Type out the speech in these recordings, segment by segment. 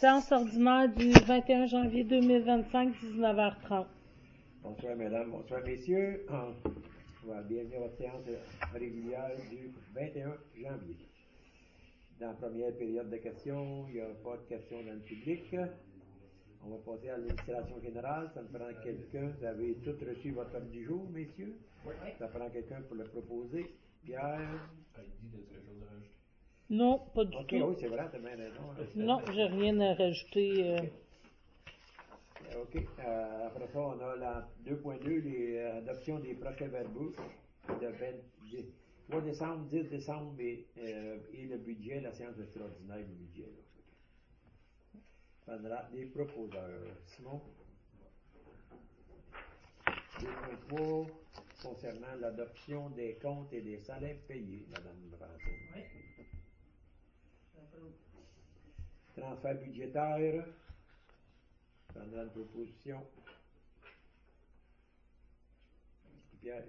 Séance ordinaire du 21 janvier 2025, 19h30. Bonsoir mesdames, bonsoir messieurs. Bienvenue à votre séance régulière du 21 janvier. Dans la première période de questions, il n'y a pas de questions dans le public. On va passer à l'administration générale. Ça me prend quelqu'un. Vous avez tous reçu votre ordre du jour, messieurs? Oui. Ça prend quelqu'un pour le proposer. Pierre? Heidi, as-tu quelque chose à rajouter? Non, pas du Ok, tout. oui, c'est vrai, t'as bien raison. Non, j'ai rien à rajouter. OK. Après ça, on a la 2.2, l'adoption des prochains verbaux de 3 décembre, 10 décembre et le budget, la séance extraordinaire du budget. Là. Prendra des proposeurs. Simon? 2.3, concernant l'adoption des comptes et des salaires payés, Madame Ranson. Oui. Transfert budgétaire. Prendra une proposition. Pierre.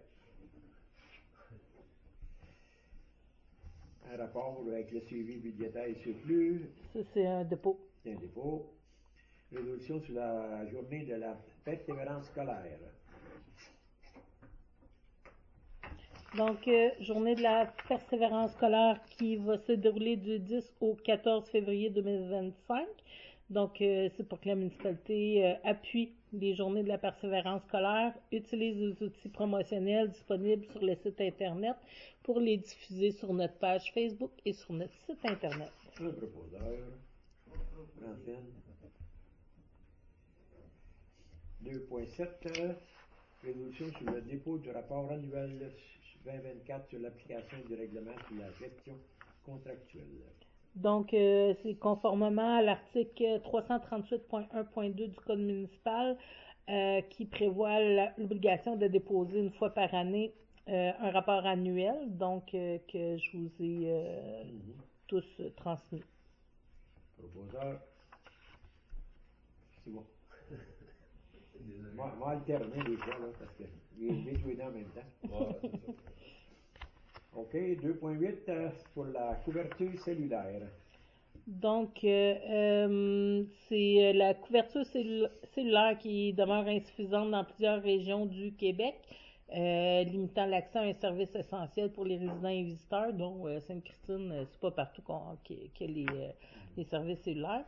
Un rapport avec le suivi budgétaire et surplus. Ça, c'est un dépôt. C'est un dépôt. Résolution sur la journée de la persévérance scolaire. Donc, journée de la persévérance scolaire qui va se dérouler du 10 au 14 février 2025. Donc, c'est pour que la municipalité appuie les journées de la persévérance scolaire, utilise les outils promotionnels disponibles sur le site Internet pour les diffuser sur notre page Facebook et sur notre site Internet. Un proposeur. Francine. 2.7. Résolution sur le dépôt du rapport annuel 2024 sur l'application du règlement sur la gestion contractuelle. Donc, c'est conformément à l'article 338.1.2 du Code municipal qui prévoit l'obligation de déposer une fois par année un rapport annuel, donc que je vous ai tous transmis. Proposeur. C'est bon. Désolé. Moi, alterner les fois, là, parce que j'ai joué dans en même temps. Ouais, c'est ça. OK, 2.8 pour la couverture cellulaire. Donc, c'est la couverture cellulaire qui demeure insuffisante dans plusieurs régions du Québec, limitant l'accès à un service essentiel pour les résidents et visiteurs, dont Sainte-Christine, c'est pas partout qu'il y a les services cellulaires.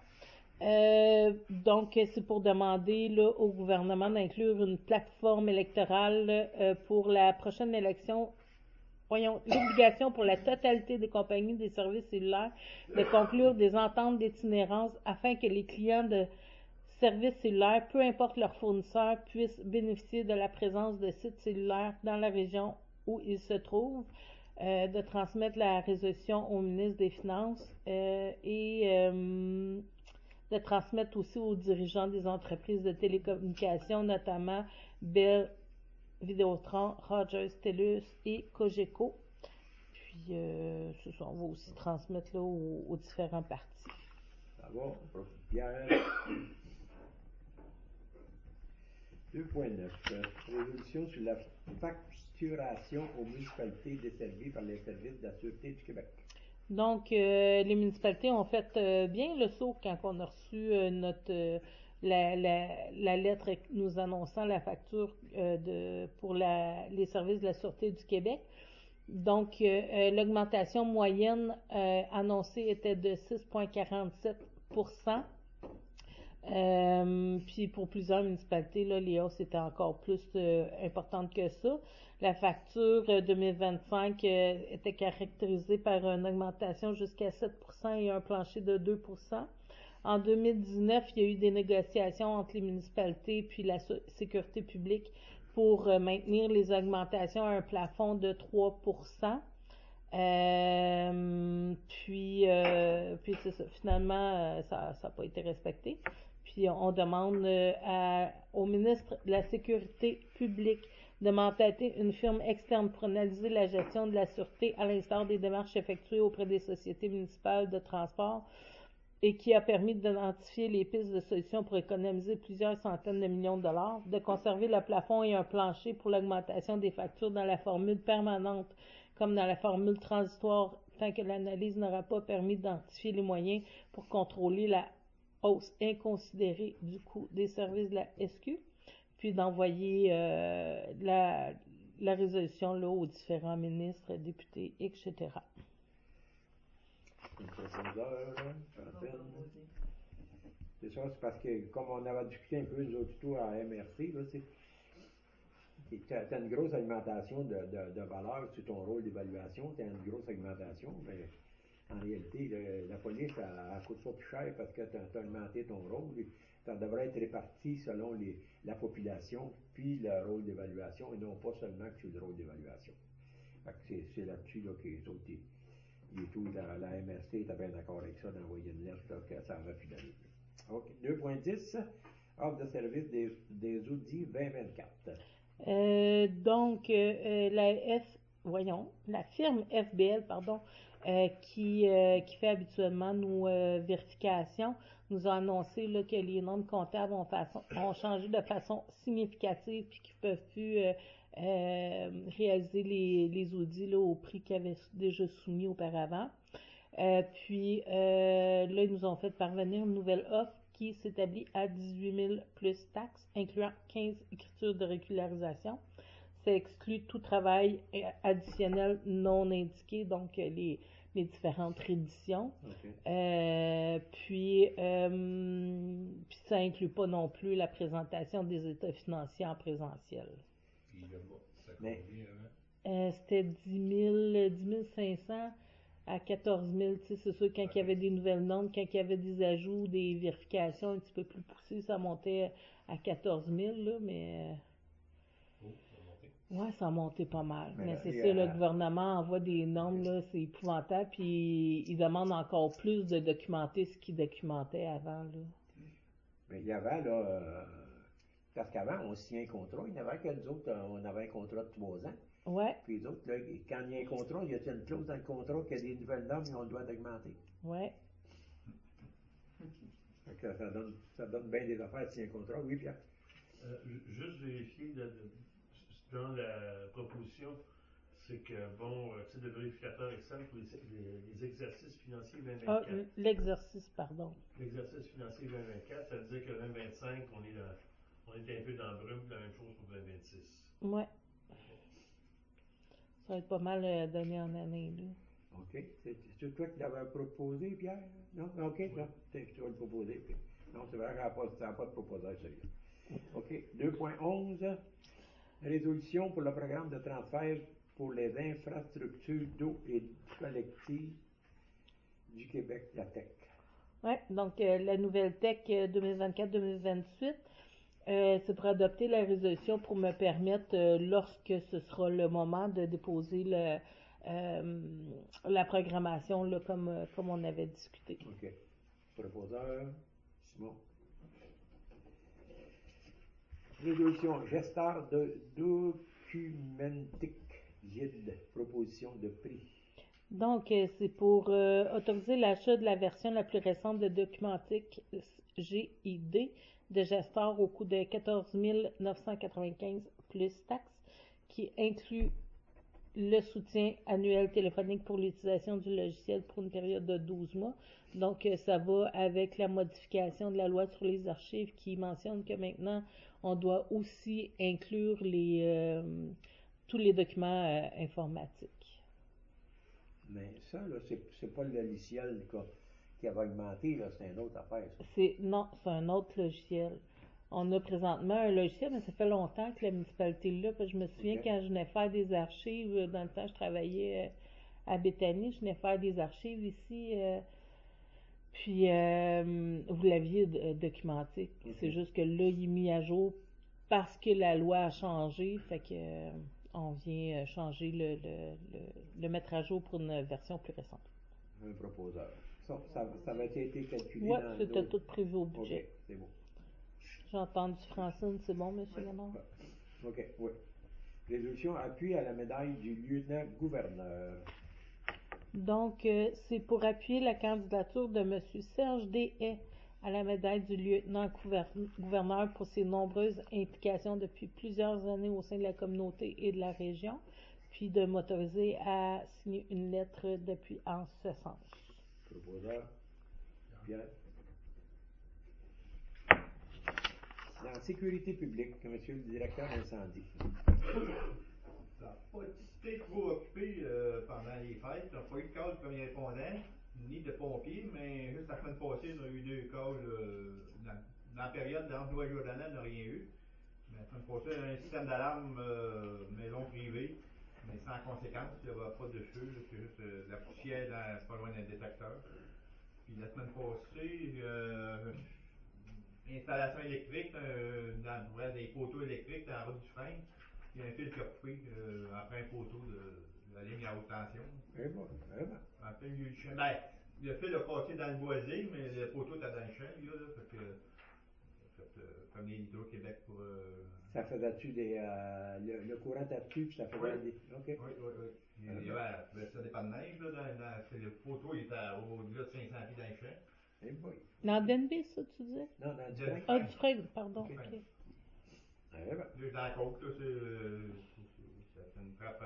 Donc, c'est pour demander là, au gouvernement d'inclure une plateforme électorale pour la prochaine élection. Voyons, l'obligation pour la totalité des compagnies des services cellulaires de conclure des ententes d'itinérance afin que les clients de services cellulaires, peu importe leur fournisseur, puissent bénéficier de la présence de sites cellulaires dans la région où ils se trouvent, de transmettre la résolution au ministre des Finances et de transmettre aussi aux dirigeants des entreprises de télécommunications, notamment Bell, Vidéotron, Rogers, TELUS et Cogeco. Puis, on va aussi transmettre là, aux différents partis. Ça va, Pierre. 2.9. Résolution sur la facturation aux municipalités desservies par les services de la Sûreté du Québec. Donc, les municipalités ont fait bien le saut quand on a reçu la lettre nous annonçant la facture pour les services de la Sûreté du Québec. Donc, l'augmentation moyenne annoncée était de 6,47%. Puis pour plusieurs municipalités, là, les hausses étaient encore plus importantes que ça. La facture 2025 était caractérisée par une augmentation jusqu'à 7% et un plancher de 2%. En 2019, il y a eu des négociations entre les municipalités puis la sécurité publique pour maintenir les augmentations à un plafond de 3%. Puis c'est ça. Finalement, ça n'a pas été respecté. Puis on demande au ministre de la Sécurité publique de mandater une firme externe pour analyser la gestion de la sûreté à l'instar des démarches effectuées auprès des sociétés municipales de transport et qui a permis d'identifier les pistes de solutions pour économiser plusieurs centaines de millions de dollars, de conserver le plafond et un plancher pour l'augmentation des factures dans la formule permanente comme dans la formule transitoire tant que l'analyse n'aura pas permis d'identifier les moyens pour contrôler la hausse inconsidérée du coût des services de la SQ, puis d'envoyer la résolution là, aux différents ministres, députés, etc. Une profondeur, c'est ça, c'est parce que, comme on avait discuté un peu, nous autres, tout à MRC, là, tu as une grosse augmentation de valeur sur ton rôle d'évaluation, tu as une grosse augmentation, mais en réalité, la police, elle coûte pas plus cher parce que tu as augmenté ton rôle. Ça devrait être réparti selon la population, puis le rôle d'évaluation, et non pas seulement que sur le rôle d'évaluation. C'est là-dessus là, que les autres, la MRC était bien d'accord avec ça, d'envoyer une lettre là, que ça avait plus d'allure. OK. 2.10, offre de service des outils 2024. Donc, la firme FBL, qui fait habituellement nos vérifications, nous a annoncé là, que les normes comptables ont changé de façon significative puis qu'ils ne peuvent plus réaliser les audits là, au prix qu'ils avaient déjà soumis auparavant. Puis là, ils nous ont fait parvenir une nouvelle offre qui s'établit à 18 000 plus taxes, incluant 15 écritures de régularisation. Ça exclut tout travail additionnel non indiqué, donc les différentes réditions. Okay. Puis ça inclut pas non plus la présentation des états financiers en présentiel. Puis le mois, ça combien avant? C'était 10 500 à 14 000. C'est sûr, quand il y avait des nouvelles normes, quand il y avait des ajouts, des vérifications un petit peu plus poussées, ça montait à 14 000, là, mais... Oh, ça a monté. Ouais, ça a monté pas mal. Mais Mais là, c'est ça, le gouvernement envoie des normes, là, c'est épouvantable, puis il demande encore plus de documenter ce qu'il documentait avant, là. Mais il y avait, là, parce qu'avant, on signait un contrat, il y avait que nous autres, on avait un contrat de 3 ans. Ouais, Puis les autres, là, quand il y a un contrat, il y a une clause dans le contrat qu'il y a des nouvelles normes et on doit augmenter. ouais. Fait que ça donne bien des affaires de signer un contrat. Oui, Pierre? Juste vérifier, dans la proposition, c'est que, bon, titre de vérificateur Excel pour les exercices financiers 2024. Ah, l'exercice, pardon. L'exercice financier 2024, ça veut dire que 2025, on est un peu dans le brume, la même chose pour 2026. Ouais. Ça va être pas mal d'année en année, là. OK. C'est toi qui l'avais proposé, Pierre? Non? OK, Oui. non. Tu vas le proposer. Puis. Non, c'est vrai, ça n'a pas de proposeur, celui-là. OK. 2.11. Résolution pour le programme de transfert pour les infrastructures d'eau et collectives du Québec, la TEC. Oui, donc la nouvelle TEC 2024-2028, c'est pour adopter la résolution pour me permettre, lorsque ce sera le moment, de déposer la programmation là, comme on avait discuté. OK. Proposeur, Simon. Résolution, gesteur de documentique, guide, proposition de prix. Donc, c'est pour autoriser l'achat de la version la plus récente de Documentique GID de gesteur au coût de 14 995 plus taxes, qui inclut le soutien annuel téléphonique pour l'utilisation du logiciel pour une période de 12 mois. Donc, ça va avec la modification de la loi sur les archives qui mentionne que maintenant, on doit aussi inclure tous les documents informatiques. Mais ça, là, c'est pas le logiciel qui avait augmenté, là, c'est une autre affaire, ça. Non, c'est un autre logiciel. On a présentement un logiciel, mais ça fait longtemps que la municipalité l'a. Je me souviens OK. quand je venais faire des archives, dans le temps je travaillais à Béthanie, je venais faire des archives ici, puis vous l'aviez documenté. OK. C'est juste que là, il est mis à jour parce que la loi a changé, fait que on vient changer le mettre à jour pour une version plus récente. Un proposeur. Ça avait été calculé Oui, dans c'était nos... tout prévu au budget. OK, c'est bon. J'ai entendu Francine, c'est bon, M. Léonard? OK, oui. Résolution appui à la médaille du lieutenant-gouverneur. Donc, c'est pour appuyer la candidature de M. Serge Deshaies à la médaille du lieutenant-gouverneur pour ses nombreuses implications depuis plusieurs années au sein de la communauté et de la région, puis de m'autoriser à signer une lettre d'appui en ce sens. Proposeur. Pierre. sécurité publique, monsieur le directeur d'incendie. Ça n'a pas été trop occupé pendant les fêtes. On n'a pas eu de cas de premier répondant, ni de pompiers, mais juste la semaine passée, on a eu 2 cas dans la période d'entre Noël et jour de l'an, on n'a rien eu. Mais la semaine passée, un système d'alarme maison privée, mais sans conséquence. Il n'y avait pas de feu, c'est juste de la poussière pas loin d'un détecteur. Puis la semaine passée, installation électrique, dans des poteaux électriques dans la route du frein. Il y a un fil qui a coupé après un poteau de la ligne à haute tension. Eh bon, eh ben. En plein milieu du champ. Ben, le fil a passé dans le boisé, mais le poteau était dans le champ, lui, là. Fait que, comme les Hydro-Québec pour. Ça faisait-tu le courant tape-tu, puis ça faisait Oui. des. OK. Oui, oui, oui. Il y avait ça dépend de neige, là. Le poteau, il était au-delà de 500 pieds dans le champ. Eh boy. Dans Denby, ça, tu disais? Non, dans le Du frein. Ah, du frein, pardon. Ok. Ok. Eh ben. Là, dans la côte, là, c'est une trappe.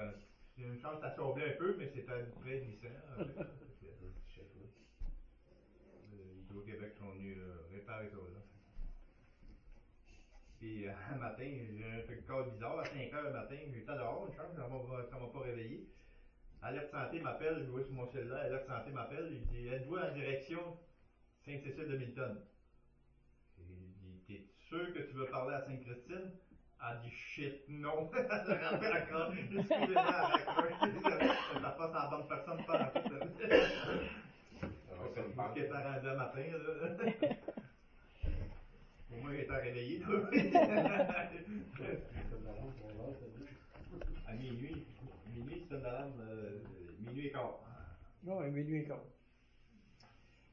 C'est une chance, ça saublait un peu, mais c'était très glissant. En fait, Hydro-Québec sont venus réparer ça, là. Puis, un matin, j'ai un truc de cas bizarre, à 5 h le matin, j'étais dehors, une chance, ça m'a pas réveillé. Alerte Santé m'appelle, je vois sur mon cellulaire, Alerte Santé m'appelle, il dit êtes-vous en direction Sainte-Cécile de Milton? Il dit t'es sûr que tu veux parler à Sainte-Christine? Elle dit shit, non. Elle raccroche, excusez-moi, elle raccroche. Ça passe en bonne personne, pas en tout. Je pense qu'elle était rendue le matin, là. Au moins, elle était réveillée, à minuit. Minuit, c'est une alarme, minuit et quart. Non, à minuit et quart.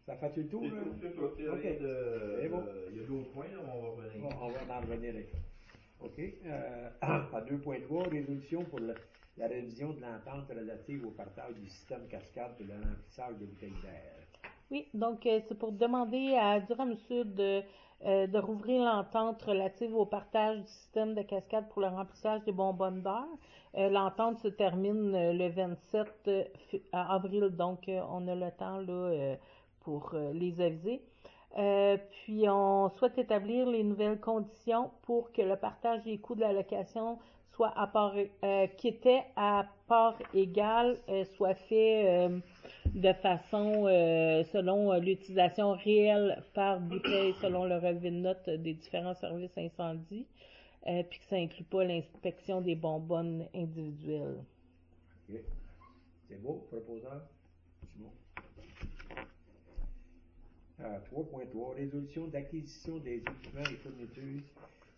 Ça fait-tu le tour, là? C'est tout. Il y a OK. rien de. C'est bon. Il y a d'autres points, là, on va revenir. On va en revenir avec ça. OK. À 2.3, résolution pour la révision de l'entente relative au partage du système cascade pour le remplissage de bouteilles d'air. Oui, donc c'est pour demander à Durham Sud de rouvrir l'entente relative au partage du système de cascade pour le remplissage des bonbonnes d'air. L'entente se termine le 27 avril, donc on a le temps là, pour les aviser. Puis on souhaite établir les nouvelles conditions pour que le partage des coûts de la location soit à part, qui était à part égale, soit fait de façon selon l'utilisation réelle par bouteille selon le relevé de notes des différents services incendie, puis que ça inclut pas l'inspection des bonbonnes individuelles. OK. C'est beau, proposeur? C'est bon. 3.3, résolution d'acquisition des équipements et fournitures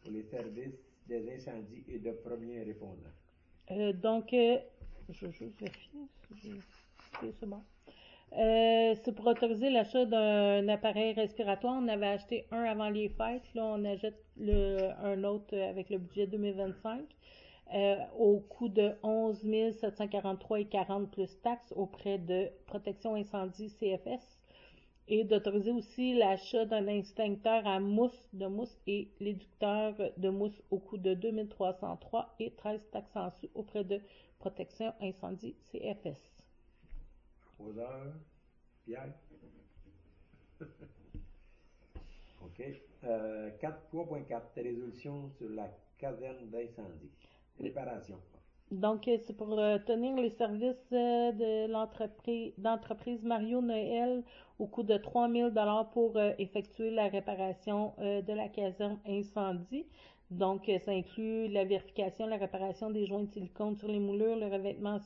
pour les services des incendies et de premiers répondants. Donc, je vais juste vérifier si c'est bon. C'est pour autoriser l'achat d'un appareil respiratoire. On avait acheté un avant les fêtes. Là, on achète un autre avec le budget 2025 au coût de 11 743,40 plus taxes auprès de Protection Incendie CFS. Et d'autoriser aussi l'achat d'un extincteur à mousse et l'éducteur de mousse au coût de 2303 et 13 taxes en sus auprès de Protection Incendie CFS. Proposeur, Pierre? OK. 3.4, résolution sur la caserne d'incendie. Réparation. Donc, c'est pour tenir les services d'entreprise Mario Noël au coût de 3 000 $ pour effectuer la réparation de la caserne incendie. Donc, ça inclut la vérification, la réparation des joints de silicone sur les moulures, le revêtement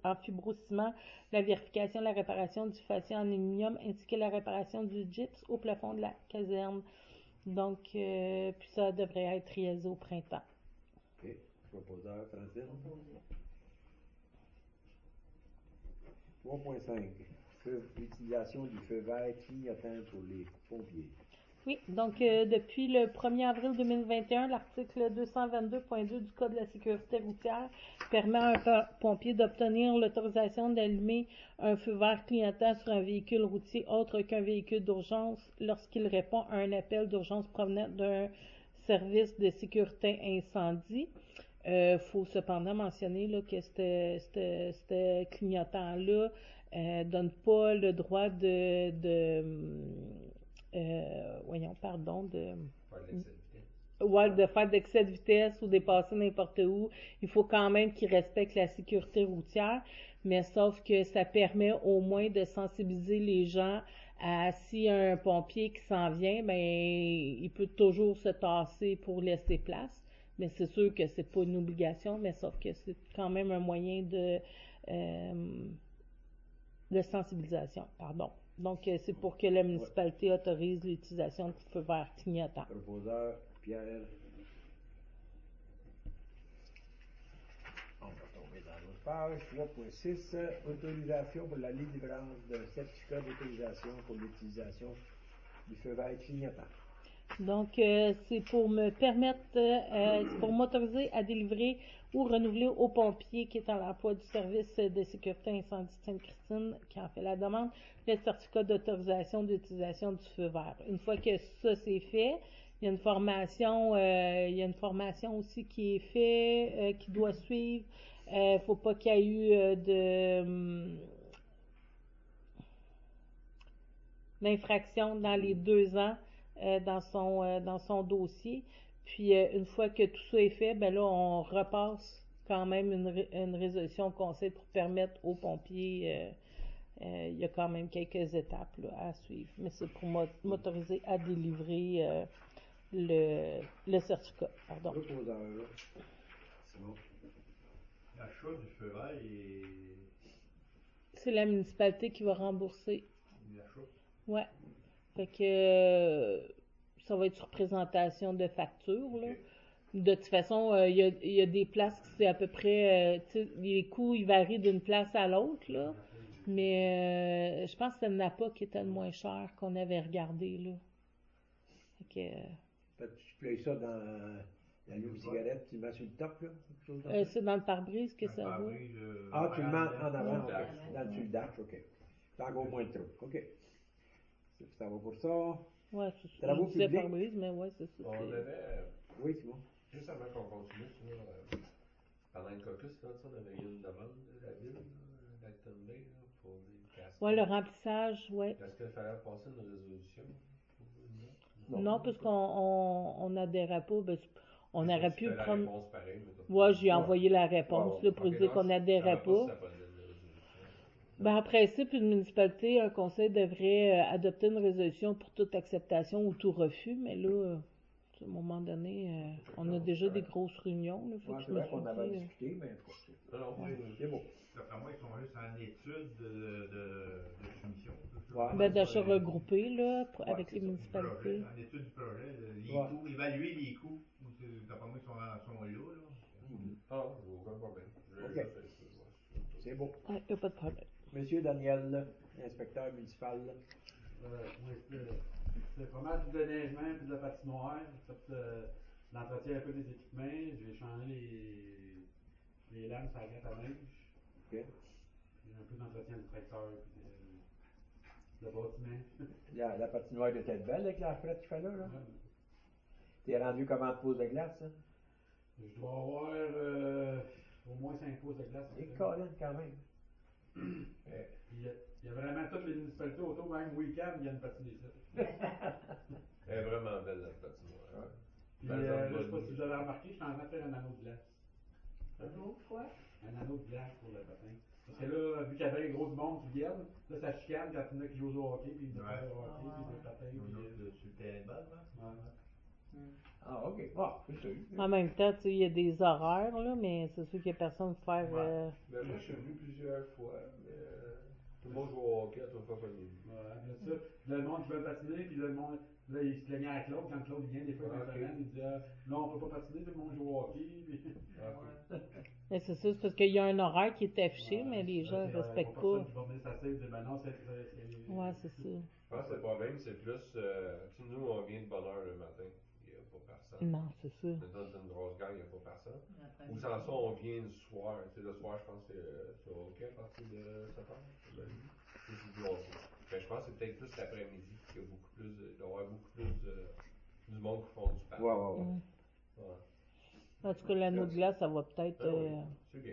en fibrociment, la vérification, la réparation du fascia en aluminium, ainsi que la réparation du gypse au plafond de la caserne. Donc, puis ça devrait être réalisé au printemps. OK. Proposeur, Francine. 3.5. Utilisation du feu vert clignotant pour les pompiers. Oui, donc depuis le 1er avril 2021, l'article 222.2 du Code de la sécurité routière permet à un pompier d'obtenir l'autorisation d'allumer un feu vert clignotant sur un véhicule routier autre qu'un véhicule d'urgence lorsqu'il répond à un appel d'urgence provenant d'un service de sécurité incendie. Faut cependant mentionner là, que ce clignotant-là donne pas le droit ouais, de faire d'excès de vitesse ou dépasser n'importe où. Il faut quand même qu'ils respectent la sécurité routière, mais sauf que ça permet au moins de sensibiliser les gens à s'il y a un pompier qui s'en vient, ben il peut toujours se tasser pour laisser place. Mais c'est sûr que c'est pas une obligation, mais sauf que c'est quand même un moyen euh, de sensibilisation, pardon. Donc, c'est pour que la municipalité autorise l'utilisation du feu vert clignotant. Proposeur, Pierre. On va tomber dans l'autre page. 3.6, autorisation pour la délivrance d'un certificat d'autorisation pour l'utilisation du feu vert clignotant. Donc, c'est pour me permettre, c'est pour m'autoriser à délivrer ou renouveler aux pompiers qui est à l'emploi du service de sécurité incendie de Sainte-Christine, qui en fait la demande, le certificat d'autorisation d'utilisation du feu vert. Une fois que ça c'est fait, il y a une formation aussi qui est faite, qui doit suivre. Faut pas qu'il y ait eu d'infraction dans les 2 ans dans son dossier. Puis une fois que tout ça est fait, ben là, on repasse quand même une résolution au conseil pour permettre aux pompiers, il y a quand même quelques étapes là, à suivre. Mais c'est pour m'autoriser à délivrer le certificat. Pardon. Proposeur, c'est bon. L'achat du feu vert et C'est la municipalité qui va rembourser. l'achat. Ouais. Fait que ça va être sur présentation de facture, là. Ok. De toute façon, il y a des places qui c'est à peu près, tu sais, les coûts, ils varient d'une place à l'autre, là. Mais je pense que c'était le Napa qui était le moins cher qu'on avait regardé, là. Fait Tu playes ça dans la ligne de cigarette, tu le mets sur le top, là? Quelque chose comme que, ça? c'est dans le pare-brise que ça va. Ah, tu le mets en avant, Dans ok. Dans le dash, ok. C'est encore moins de trop, ok. Ça va pour ça. Ouais, c'est ça. Travaux Je disais publics. pare-brise, mais ouais, c'est ça. On c'est- avait, Oui, c'est bon. juste avant qu'on continue, pendant le caucus, là, on avait eu une demande de la ville, d'Acton Bay, pour des casques. Ouais, le remplissage, ouais. Est-ce qu'il fallait passer une résolution? Non, parce qu'on n'adhérait pas, ben, on aurait pu Tu fais la prendre. réponse pareil, mais t'as Ouais, pas- j'ai envoyé la réponse là, pour Ok, dire non, qu'on je n'adhérait savais pas. si ça prenait une résolution. Ben, en principe, une municipalité, un conseil devrait adopter une résolution pour toute acceptation ou tout refus, mais là, à un moment donné, on a déjà des grosses réunions. Là, fait Ouais, que c'est je me vrai suis qu'on avait dit, discuté, mais en tout cas, Non, non, c'est beau. D'après moi, ils sont juste en étude de soumission. Ouais. ben, d'achat regroupé là, Ouais, avec c'est les ça, du municipalités. En étude du projet, les Ouais. coûts, évaluer les coûts. D'après moi, ils sont là. Ah, aucun problème. Ok. Juste ça. C'est beau. Ouais, y a pas de problème. Monsieur Daniel, inspecteur municipal. Oui, c'est pas mal du déneigement et de la patinoire. J'ai fait l'entretien un peu des équipements. J'ai changé les lames sur la gratte à neige. Ok. Puis un peu d'entretien du tracteur et de bâtiment. La patinoire était belle avec la frette qu'il fait là. Ouais. T'es rendu comment de pose de glace, hein? Je dois avoir au moins 5 pouces de glace. Et Colin, quand même. Puis il y a vraiment toutes les municipalités autour, même week-end, il y a une patinoire ici. Elle est vraiment belle, la patinoire. Ouais. Puis Ben, je sais pas si vous avez remarqué, je suis en train de faire un anneau de glace. Quoi? Un anneau de glace pour le patin. Parce que là, vu qu'il y avait gros du monde qui viennent, là ça chicane quand il y en a qui jouent au hockey, puis ils Ouais. jouent au hockey, puis le patin, puis Sur le terrain de balle, hein? ouais. Ah, ok. Ah, c'est sûr. En même temps, tu sais, il y a des horaires, là, mais c'est sûr qu'il n'y a personne pour faire. Ben, moi, je suis venu plusieurs fois, mais tout le monde joue au hockey à toute fois qu'on est venu. Ouais, après ça, là, le monde qui veut patiner, puis là, le monde, là, il se plaignait à Claude, quand Claude vient, des fois, Ah, il ok. semaine, il disait, non, on peut pas patiner, tout le monde joue au hockey, puis... Mais c'est ça, c'est parce qu'il y a un horaire qui est affiché, mais les gens ne respectent pas. Personne qui va venir s'asseoir et dire, ben non, c'est... Ouais, c'est ça. Je pense que le problème, c'est plus, tu sais, nous, on vient de bonne heure le matin, il n'y a pas personne. Non, c'est ça. Dans une grosse gang, il n'y a pas personne. Ou sans ça, on vient le soir. Tu sais, le soir, je pense que c'est OK à partir de 7 heures. C'est du hockey. Mais je pense que c'est peut-être plus l'après-midi qu'il y a beaucoup plus, il doit y avoir beaucoup plus du monde qui font du patin. Ouais. En tout cas, l'anneau de glace, ça va peut-être. Ah oui, c'est bien.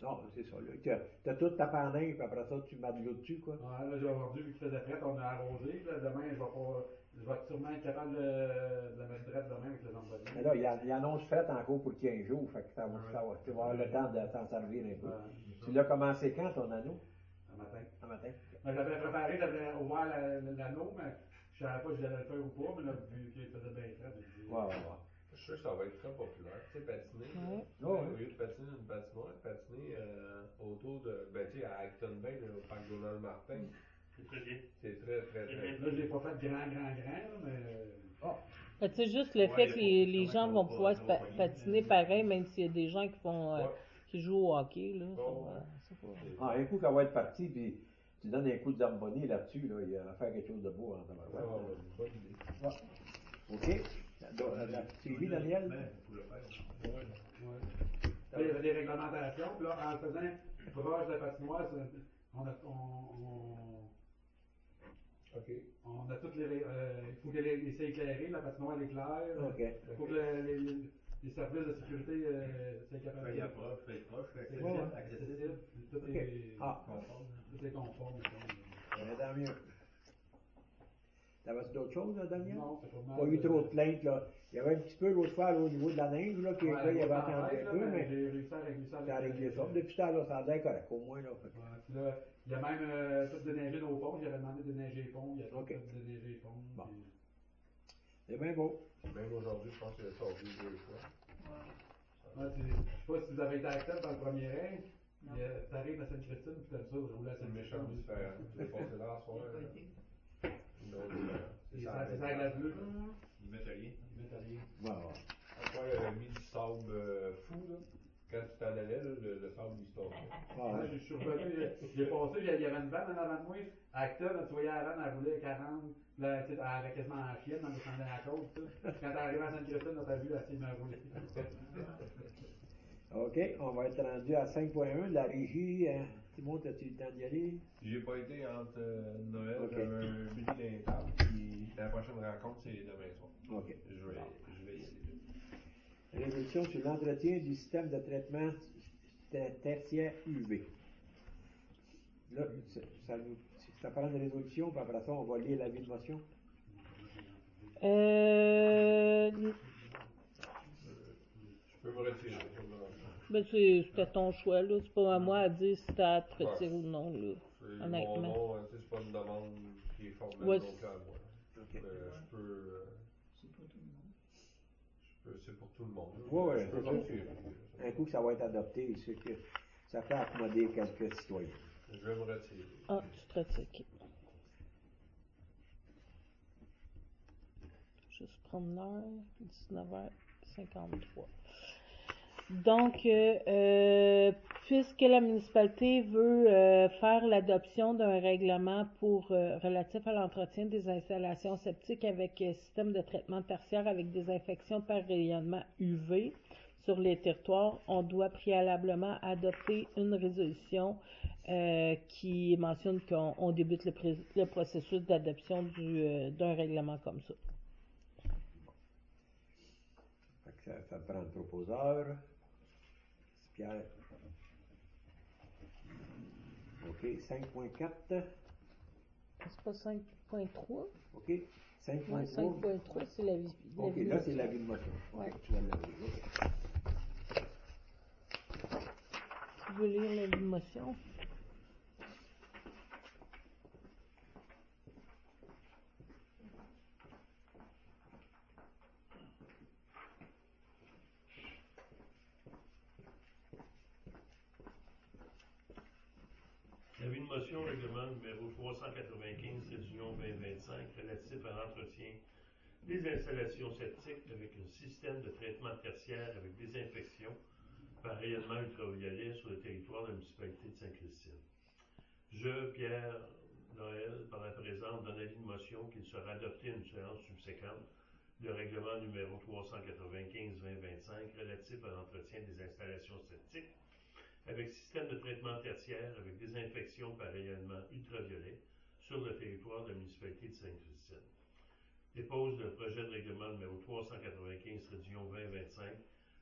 Non, c'est ça. Tu as toute ta panneau, puis après ça, tu mets de l'eau dessus, quoi. Ouais, là, aujourd'hui, vu qu'il faisait frais, on a arrosé. Là, demain, je vais sûrement être capable de la mettre drette demain avec le jambes. Mais là, il annonce fête encore pour 15 jours, fait que tu vas avoir le temps de t'en servir un peu. Tu l'as commencé quand, ton anneau? Un matin. Un matin? Ben, j'avais préparé, j'avais ouvert l'anneau, mais je savais pas si j'allais le faire ou pas, mais là, vu qu'il faisait bien frais, j'ai dit. Ouais. Je suis sûr que ça va être très populaire. Tu sais, patiner, Ouais. au lieu de patiner une patinoire, patiner autour de, tu sais, à Acton Bay, là, au parc Donald Martin. C'est très bien. C'est très, très, très bien. Là, je l'ai pas fait grand, là, mais. Tu sais, juste le fait que les gens vont pouvoir se patiner pareil, même s'il y a des gens qui font qui jouent au hockey, là. C'est pas... Un coup qu'elle va être partie, puis tu donnes un coup de zamboni là-dessus, là, il va faire quelque chose de beau en tabarouette. Bonne idée. OK. Tu vis, Daniel? Il y avait des réglementations, puis là, en le faisant proche de la patinoire, on a toutes les. Il faut qu'elle soit éclairée, la patinoire est claire. Il faut que les services de sécurité soient capables de. Accessible. Tout est conforme. Tant mieux. T'avais-tu d'autres choses, là, Daniel? Non, c'est pas mal. Pas eu trop de plaintes, là. Il y avait un petit peu l'autre fois, là, au niveau de la neige, là, qui il avait attendu un peu, mais j'ai réussi à régler ça. t'as réglé ça. Depuis ce temps-là, ça a l'air correct, au moins, là. Là, il y a même tout déneigé nos ponts. J'avais demandé de déneiger les ponts. Il y a tout déneigé les ponts. Bon. C'est bien beau. Même aujourd'hui, je pense que ça a vu 2 fois. Je sais pas si vous avez été acteur dans le premier règne. T'arrives à Sainte-Christine, puis t'aimes ça, rouler à C'est une Sainte-Christine. méchante différence. Tu l'as passé là, ce soir. Une autre différence. C'est ça, la glace bleue. Ils mettent rien. Ils mettent rien. Après, il avait mis du sable fou, là. Quand tu t'en allais, là, le sable, il se tombait. Je suis revenu, j'ai passé, il y avait une vanne en avant de moi. À Acton, tu voyais la vanne, elle roulait 40. Là, tu sais, elle avait quasiment en chienne, elle descendait à la côte. Quand t'es arrivé à Sainte-Christine, t'as vu, elle s'est mise à rouler. OK, on va être rendu à 5.1 de la régie. Simon, as-tu le temps d'y aller? J'ai pas été entre Noël, j'avais un billet d'intable, puis la prochaine rencontre, c'est demain soir. OK. Je vais y aller. Résolution sur l'entretien du système de traitement tertiaire UV. Là, ça prend une résolution, puis après ça, on va lire l'avis de motion. Je peux me retirer. Ben, c'était ton choix, là. C'est pas à moi à dire si t'as à te retirer ou non, là. Honnêtement. Mon nom, c'est pas une demande qui est formelle non plus à moi. Okay. Je peux. C'est pas tout le monde. C'est pour tout le monde. Oui, c'est sûr. Un coup que ça va être adopté, c'est que ça peut accommoder quelques citoyens. Je vais me retirer. Ah, tu te retires, ok. Juste prendre l'heure, 19h53. Donc, puisque la municipalité veut faire l'adoption d'un règlement relatif à l'entretien des installations septiques avec système de traitement tertiaire avec désinfection par rayonnement UV sur les territoires, on doit préalablement adopter une résolution qui mentionne qu'on débute le processus d'adoption d'un règlement comme ça. Ça prend le proposeur. Pierre. OK, 5.4. C'est pas 5.3? OK, 5.3. Ouais, 5.3, c'est la vie. OK, là, c'est l'avis de motion. OK, ouais. tu vas l'avis. OK. Tu veux lire l'avis de motion? L'avis de motion règlement numéro 395 réunion 2025 relatif à l'entretien des installations septiques avec un système de traitement tertiaire avec désinfection par rayonnement ultraviolet sur le territoire de la municipalité de Sainte-Christine. Je, Pierre Noël, par la présente, donne avis de motion qu'il sera adopté à une séance subséquente le règlement numéro 395-2025 relatif à l'entretien des installations septiques avec système de traitement tertiaire avec désinfection par rayonnement ultraviolet sur le territoire de la municipalité de Sainte-Christine. Dépose le projet de règlement numéro 395 rédition 2025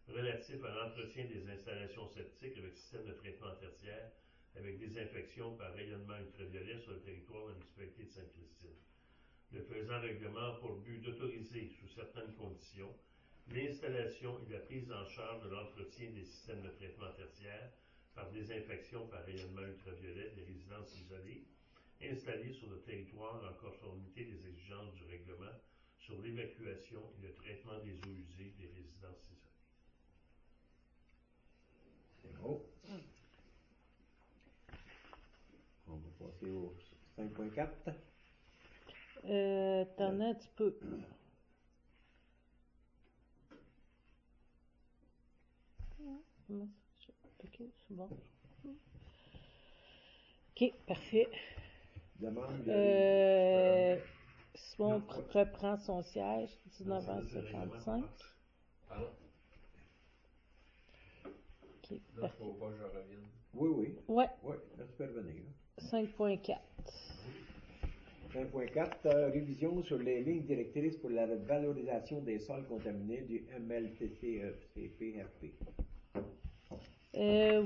relatif à l'entretien des installations septiques avec système de traitement tertiaire avec désinfection par rayonnement ultraviolet sur le territoire de la municipalité de Sainte-Christine. Le présent règlement a pour but d'autoriser, sous certaines conditions, l'installation et la prise en charge de l'entretien des systèmes de traitement tertiaire par désinfection par rayonnement ultraviolet des résidences isolées installées sur le territoire en conformité des exigences du règlement sur l'évacuation et le traitement des eaux usées des résidences isolées. C'est bon. On va passer au 5.4. T'en as un petit peu. Ok, c'est bon. Ok, parfait. Demande de... Simon reprend son siège, 19h55. Pardon? Ok, Là, il parfait. faut pas que je revienne. Oui. Ouais, Oui, là, tu peux revenir. 5.4. 5.4, révision sur les lignes directrices pour la valorisation des sols contaminés du MLTCE-CPFP.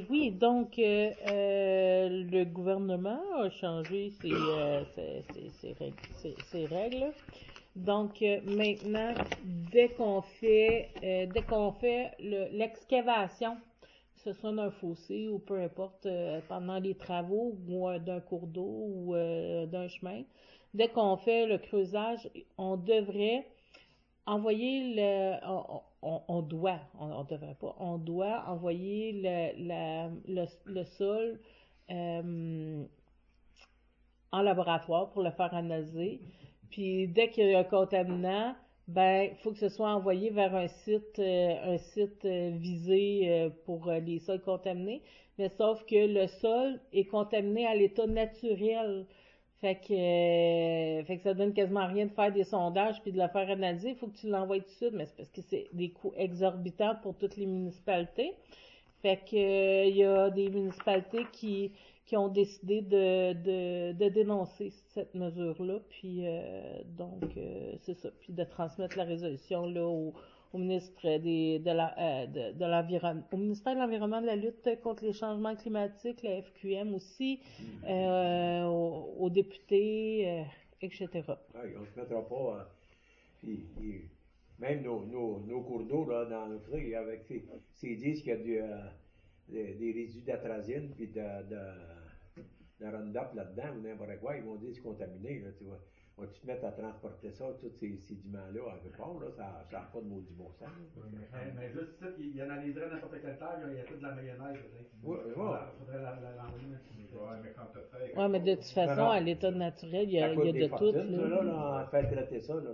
Oui, donc le gouvernement a changé ses règles. Donc maintenant, dès qu'on fait l'excavation, que ce soit d'un fossé ou peu importe, pendant les travaux ou d'un cours d'eau ou d'un chemin, dès qu'on fait le creusage, on devrait envoyer on doit envoyer le sol en laboratoire pour le faire analyser. Puis dès qu'il y a un contaminant, ben il faut que ce soit envoyé vers un site visé pour les sols contaminés. Mais sauf que le sol est contaminé à l'état naturel. Fait que ça donne quasiment rien de faire des sondages puis de le faire analyser. Il faut que tu l'envoies tout de suite, mais c'est parce que c'est des coûts exorbitants pour toutes les municipalités. Fait que il y a des municipalités qui ont décidé de dénoncer cette mesure-là, puis donc c'est ça, puis de transmettre la résolution là au ministre au ministère de l'Environnement, de la lutte contre les changements climatiques, la FQM aussi, aux députés, etc. Ouais, on ne se mettra pas, même nos cours d'eau là, dans le frais, avec s'ils disent qu'il y a des résidus d'atrazine puis de Roundup là-dedans ou n'importe quoi, ils vont dire que c'est contaminé. Là, tu vois. Vas-tu te mettre à transporter ça, tous ces sédiments-là, à quelque part, là, ça n'a pas de maudit bon sens. Mais juste ça, il analyserait n'importe quelle terre, il y a tout de la mayonnaise peut-être. Oui, Il faudrait l'envoyer. Ouais, mais quand tu fais. Ouais, mais de toute façon, à l'état naturel, il y a de tout. Là, en fait traiter ça, là,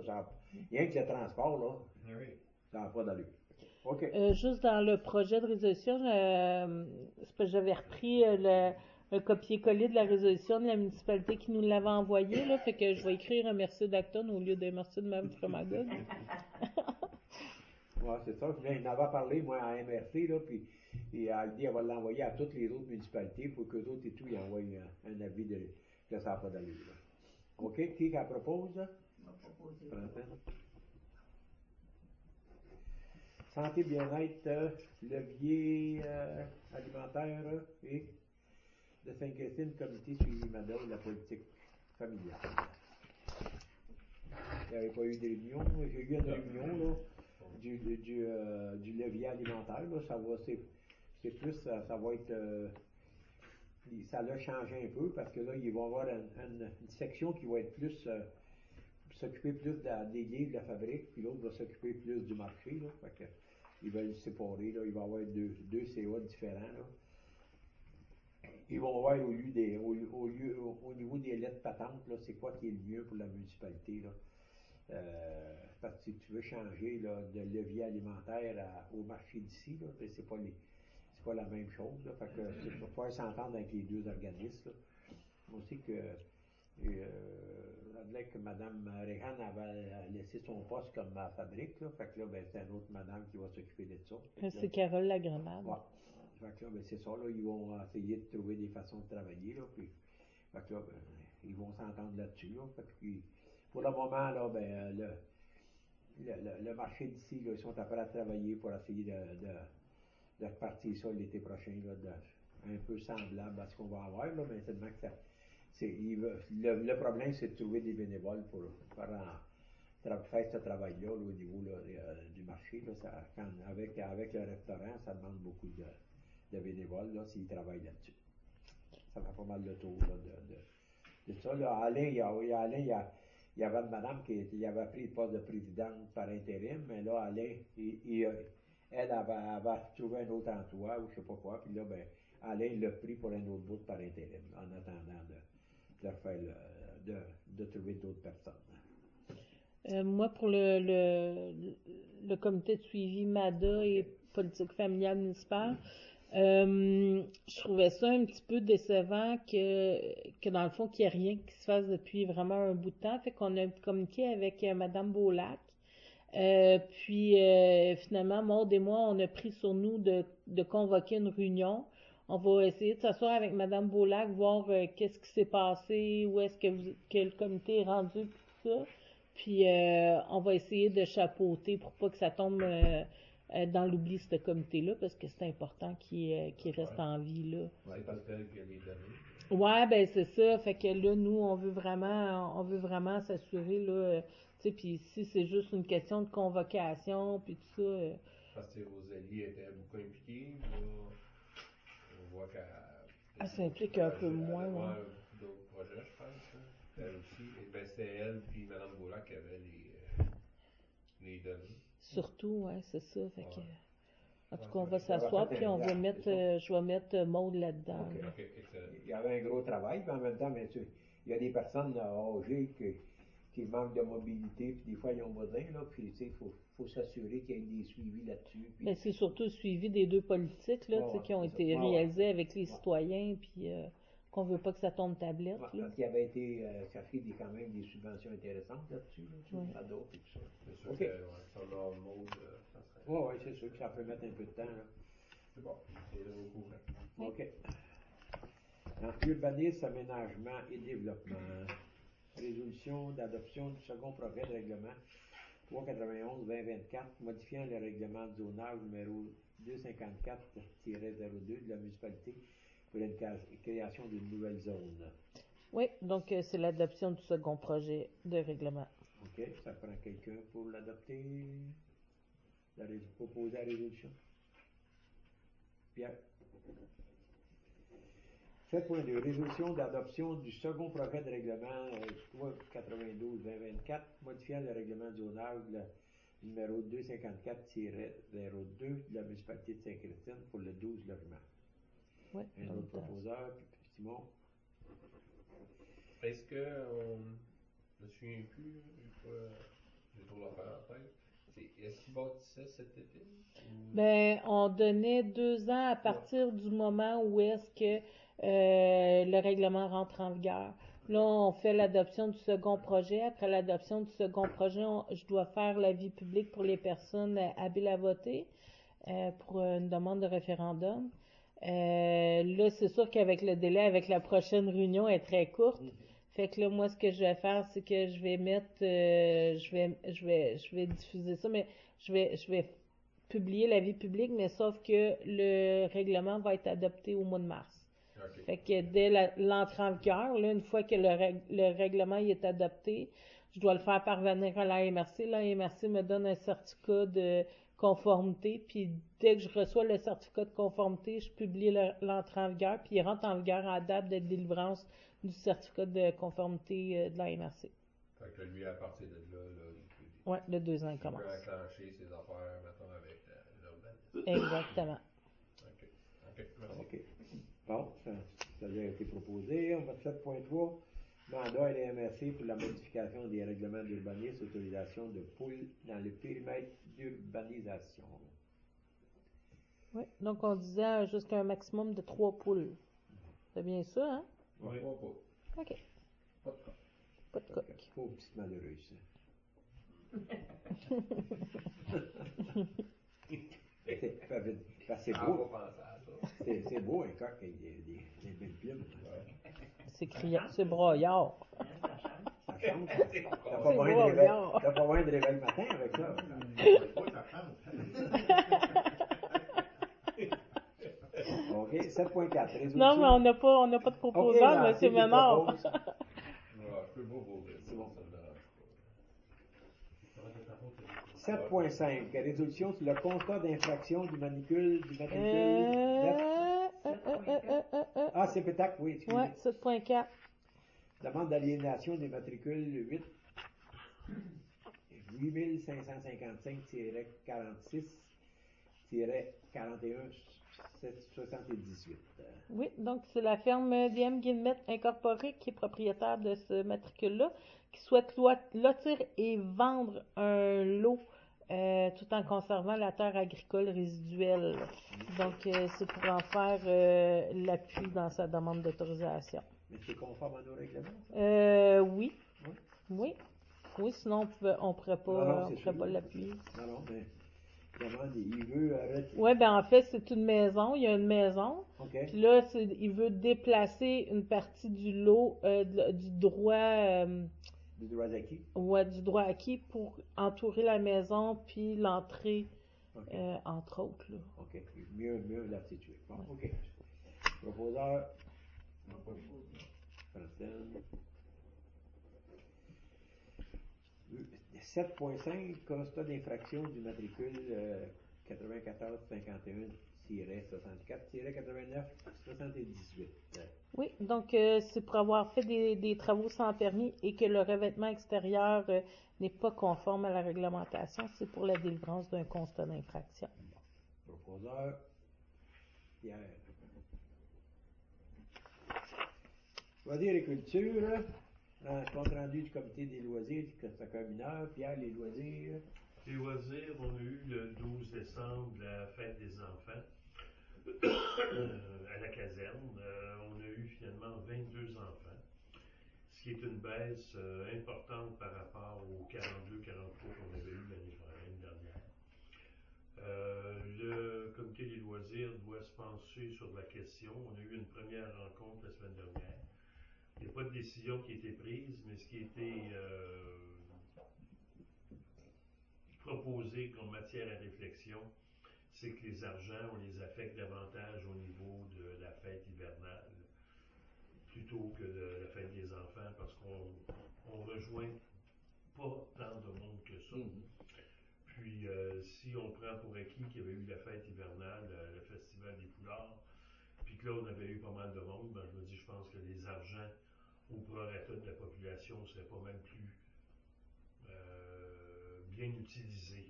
rien que le transport, là, Oui. ça n'a pas d'allure. OK. Juste dans le projet de résolution, c'est parce que j'avais repris le copier-coller de la résolution de la municipalité qui nous l'avait envoyé, là, fait que je vais écrire un merci d'Acton au lieu de merci de Mme Fromagold. Ouais, c'est ça. Je n'en avais parlé, moi, à MRC, là, puis elle dit qu'elle va l'envoyer à toutes les autres municipalités pour qu'eux autres et tout, ils envoient un avis que ça n'a pas d'allure. Là. OK? Qui qu'elle propose? On va proposer. Santé, bien-être, levier alimentaire et de Sainte-Christine, comité suivi Mado, la politique familiale. Il n'y avait pas eu de réunion. J'ai eu une réunion là, du levier alimentaire. Là, ça va, c'est plus, ça va être, ça l'a changé un peu parce que là, ils vont avoir une section qui va être plus, s'occuper plus des liens de la fabrique, puis l'autre va s'occuper plus du marché. Là, fait que, ils veulent se séparer. Là, il va y avoir deux CA différents. Là. Ils vont voir au niveau des lettres patentes, là, c'est quoi qui est le mieux pour la municipalité. Là. Parce que si tu veux changer là, de levier alimentaire au marché d'ici, là, ben, c'est pas la même chose. Là, fait que il va falloir s'entendre avec les deux organismes. Là. On sait que que Mme Rehan avait laissé son poste comme à fabrique. Là, fait que là, ben, c'est une autre madame qui va s'occuper de ça. C'est Carole Lagrenade. Ouais. Fait que là, ben, c'est ça, là, ils vont essayer de trouver des façons de travailler. Là, puis, fait que là, ben, ils vont s'entendre là-dessus. Là, fait que, puis, pour le moment, là, ben, le marché d'ici, là, ils sont prêts à travailler pour essayer de repartir ça l'été prochain, là, un peu semblable à ce qu'on va avoir, là, mais tellement que le problème, c'est de trouver des bénévoles pour faire ce travail-là, là, au niveau là, du marché. Là, avec le restaurant, ça demande beaucoup de bénévoles là, s'ils travaillent là-dessus. Ça fait pas mal le tour là, de ça. Là, Alain, il y avait une madame qui avait pris le poste de présidente par intérim, mais là, Alain, elle avait trouvé un autre emploi ou je sais pas quoi, puis là, ben, Alain l'a pris pour un autre bout par intérim, en attendant de trouver d'autres personnes. Moi, pour le comité de suivi MADA et politique familiale municipale, je trouvais ça un petit peu décevant que dans le fond, qu'il n'y ait rien qui se fasse depuis vraiment un bout de temps. Fait qu'on a communiqué avec Mme Beaulac. Puis finalement, Maude et moi, on a pris sur nous de convoquer une réunion. On va essayer de s'asseoir avec Mme Beaulac, voir qu'est-ce qui s'est passé, où est-ce que le comité est rendu, tout ça. Puis on va essayer de chapeauter pour pas que ça tombe dans l'oubli, ce comité-là, parce que c'est important qu'il reste en vie, là. C'est parce qu'elle qui a les données. Ouais, ben c'est ça. Fait que là, nous, on veut vraiment s'assurer, là, tu sais, puis si c'est juste une question de convocation, puis tout ça. Parce que Rosalie était beaucoup impliquée, là, on voit qu'elle Elle s'implique un peu moins, ouais. ouais. Beaucoup d'autres projets, je pense. Hein. Elle aussi. Et ben, c'était elle puis Mme Beaulac qui avaient les données. Surtout, ouais, c'est ça. Fait que, en tout cas, on Ouais, va s'asseoir, puis on va mettre, je vais mettre Maude là-dedans. Ok. là. Ok, excellent. Il y avait un gros travail, puis en même temps, mais il y a des personnes âgées qui manquent de mobilité, puis des fois, ils ont besoin, là, puis tu sais, faut s'assurer qu'il y ait des suivis là-dessus. Puis, Ben, c'est surtout le suivi des deux politiques, là, tu sais, qui ont été réalisés avec les citoyens, puis qu'on veut pas que ça tombe tablette, là. Parce qu'il avait été cherché quand même des subventions intéressantes là-dessus, là, sur Ouais. le MADA et tout ça. C'est sûr Ok. que son nom mode, ça serait. Oui, c'est sûr que ça peut mettre un peu de temps, là. C'est bon, c'est au courant. OK. Donc, urbanisme, aménagement et développement. Résolution d'adoption du second projet de règlement 391-2024, modifiant le règlement de zonage numéro 254-02 de la municipalité pour la création d'une nouvelle zone. Oui, donc c'est l'adoption du second projet de règlement. OK, ça prend quelqu'un pour l'adopter, proposer la résolution. Pierre. 7.2. Résolution d'adoption du second projet de règlement 392-2024, modifiant le règlement de zonage numéro 254-02 de la municipalité de Sainte-Christine pour le 12 logements. Oui, Un autre proposeur, Simon. Est-ce que je me souviens plus, j'ai trop l'affaire en tête. Est-ce qu'il bâtissait cet été? Ben, on donnait 2 ans à partir du moment où est-ce que le règlement rentre en vigueur. Là, on fait l'adoption du second projet. Après l'adoption du second projet, je dois faire l'avis public pour les personnes habiles à voter pour une demande de référendum. Là, c'est sûr qu'avec le délai, avec la prochaine réunion, elle est très courte. Fait que là, moi, ce que je vais faire, c'est que je vais mettre, je vais diffuser ça, mais je vais publier l'avis public, mais sauf que le règlement va être adopté au mois de mars. Okay. Fait que dès l'entrée en vigueur, là, une fois que le règlement il est adopté, je dois le faire parvenir à l'AMRC. L'AMRC me donne un certificat de conformité, puis dès que je reçois le certificat de conformité, je publie l'entrée en vigueur, puis il rentre en vigueur à la date de délivrance du certificat de conformité de l'AMRC. Fait que lui, à partir de là, oui, le 2 ans commence. Il peut enclencher ses affaires, mettons, avec l'urbanisme. Exactement. OK, merci. OK. Bon, ça a été proposé. On va 7.3. Mandat LMRC pour la modification des règlements d'urbanisme, autorisation de poules dans le périmètre d'urbanisation. Oui, donc on disait jusqu'à un maximum de 3 poules. C'est bien ça, hein? Oui. OK. Pas de cas. Pas de coq. Pauvre petite malheureuse. C'est beau. C'est beau un coq avec des belles plumes. C'est broyard. Ça chance. C'est T'as encore- pas C'est moyen bon, de réveil. non. T'as pas moyen de réveil le matin avec ça. Pas ta chance. OK, 7.4. Résolution. Non, mais on n'a pas de proposant, là, monsieur qui te Ménard. propose? Ouais, je peux pas voter. C'est bon. Ça me dérange Ça va être ta faute, c'est- 7.5. Résolution sur le constat d'infraction du matricule Ah, c'est pétac, oui, excusez. Ouais, 7.4. Demande d'aliénation des matricules 8555-46-41-78. Oui, donc c'est la ferme DM Guillemette Incorporée qui est propriétaire de ce matricule-là, qui souhaite lotir et vendre un lot tout en conservant la terre agricole résiduelle. Donc, c'est pour en faire l'appui dans sa demande d'autorisation. Mais c'est conforme à nos règlements, ça? Oui. Oui. Oui. Oui, sinon on pourrait Non, pas, c'est on pourrait sûr. pas l'appuyer. Non, mais demande, il veut arrêter. Oui, ben en fait, c'est une maison. Il y a une maison. OK. Puis là, il veut déplacer une partie du lot, du droit, Du droit acquis. ouais, du droit acquis pour entourer la maison, puis l'entrée, OK. entre autres. Là. OK. Mieux la situer. Bon, OK. Proposeur. Francine. 7.5, constat d'infraction du matricule 9451-64-89-78. Oui, donc c'est pour avoir fait des travaux sans permis et que le revêtement extérieur n'est pas conforme à la réglementation. C'est pour la délivrance d'un constat d'infraction. Proposeur. Pierre. Loisirs et culture. Compte rendu du comité des loisirs du Costa mineur. Pierre, les loisirs. Les loisirs, on a eu le 12 décembre la fête des enfants à la caserne. On a eu finalement 22 enfants, ce qui est une baisse importante par rapport aux 42-43 qu'on avait eu l'année dernière. Le comité des loisirs doit se pencher sur la question. On a eu une première rencontre la semaine dernière. Il n'y a pas de décision qui a été prise, mais ce qui a été proposé comme matière à réflexion, c'est que les argents, on les affecte davantage au niveau de la fête hivernale plutôt que de la fête des enfants, parce qu'on rejoint pas tant de monde que ça. Puis, si on prend pour acquis qu'il y avait eu la fête hivernale, le festival des Poulards, puis que là, on avait eu pas mal de monde, ben, je me dis, je pense que les argents au prorata de la population ne seraient pas mal plus bien utilisés.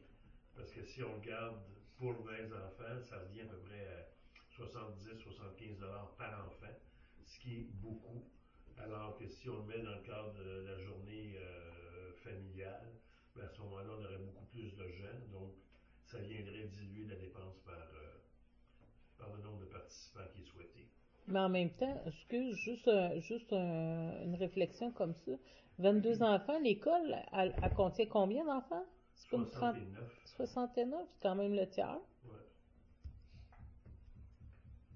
Parce que si on regarde pour 20 enfants, ça revient à peu près à 70-75$ par enfant, ce qui est beaucoup. Alors que si on le met dans le cadre de la journée familiale, ben à ce moment-là, on aurait beaucoup plus de gens. Donc, ça viendrait diluer la dépense par le nombre de participants qui est souhaité. Mais en même temps, juste une réflexion comme ça. 22 enfants, l'école, elle contient combien d'enfants? C'est pas une 69. 69, c'est quand même le tiers. Ouais.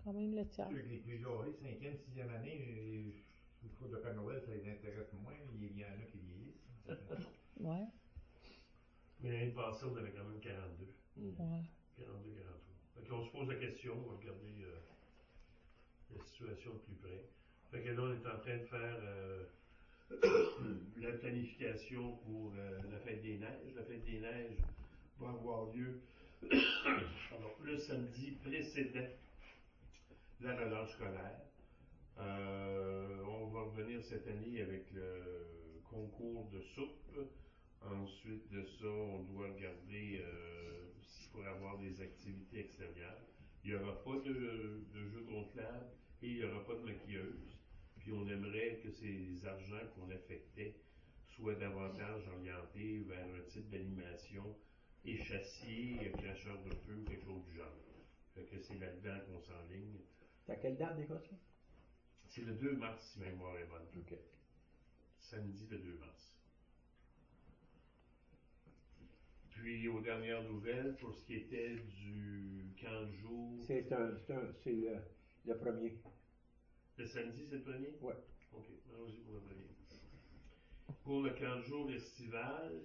Quand même le tiers. Ceux qui les plus âgés, 5e, 6e année, il faut de Père Noël, ça les intéresse moins. Il y en a qui vieillissent. Ouais. Mais l'année passée, on avait quand même 42. Ouais. 42, 43. Fait qu'on se pose la question, on va regarder la situation de plus près. Fait que là, on est en train de faire la planification pour la fête des neiges. La fête des neiges va avoir lieu le samedi précédent la relâche scolaire. On va revenir cette année avec le concours de soupe. Ensuite de ça, on doit regarder s'il pourrait avoir des activités extérieures. Il n'y aura pas de jeu gonflable et il n'y aura pas de maquilleuse. Puis on aimerait que ces argents qu'on affectait soient davantage orientés vers un type d'animation échassier, cracheur de feu, quelque chose du genre. Fait que c'est là-dedans qu'on s'enligne. C'est à quelle date déjà ça? C'est le 2 mars, si ma mémoire est bonne. OK. Samedi le 2 mars. Puis aux dernières nouvelles, pour ce qui était du camp de jour. C'est le premier. Le samedi, c'est le premier? Ouais. OK, allons-y pour le premier. Pour le camp de jour estival,